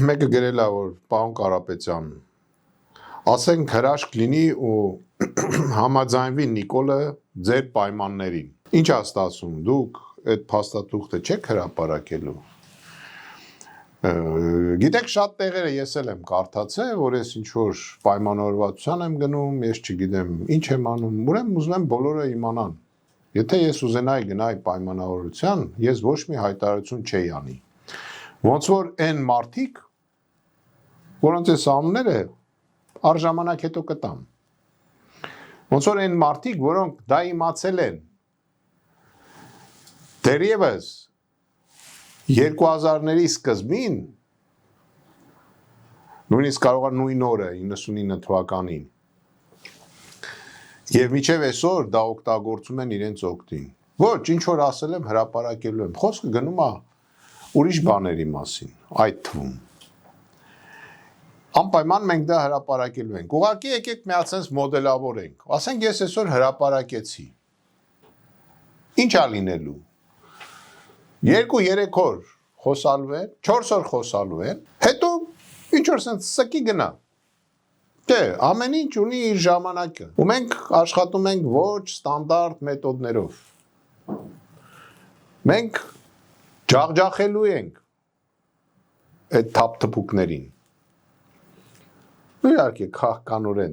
Մեկը գրել է, որ պարոն Կարապետյան, ասենք հրաշք լինի ու համաձայնվի Նիկոլը ձեր պայմաններին։ Ինչ է ստացվում, դուք այդ փաստաթուղթը չեք հրապարակելու։ Գիտեք, շատ տեղերը ես էլ եմ կարդացել, որ ես ինչ-որ պայմանավորվածության եմ գնում, ես չգիտեմ ինչ եմ անում, ուրեմն ուզում եմ բոլորը իմանան։ Եթե ես ուզենայի գնայի պայմանավորության, ես ոչ մի հայտարարություն չէի անի։ Ոնց որ այն մարդիկ, որոնց այս անունները առժամանակ հետո կտամ։ Ոնց որ այն մարդիկ, որոնք դա իմացել են, դեռևս 2000-ների սկզբին, նույնիսկ կարող է նույն օրը 99 թվականին, եւ մինչեւ այսօր դա օգտագործում են իրենց օգտին։ Ոչ, ինչ որ ասել եմ, հրապարակելու եմ։ Խոսքը գնում է ուրիշ բաների մասին, այդ թվում։ Անպայման մենք դա հրապարակելու ենք։ Ուղղակի եկեք միացած մոդելավորենք։ Ասենք ես այսօր հրապարակեցի։ Ինչ է լինելու։ 2-3 օր խոսալու են, 4 օր խոսալու են, հետո ինչ որ sense սկի գնա։ Դե, ամեն ինչ ունի իր ժամանակը։ Ու մենք աշխատում ենք ոչ ստանդարտ մեթոդներով։ Մենք ջախջախելու ենք այդ թափթփուկներին։ Իհարկե, քաղաքականորեն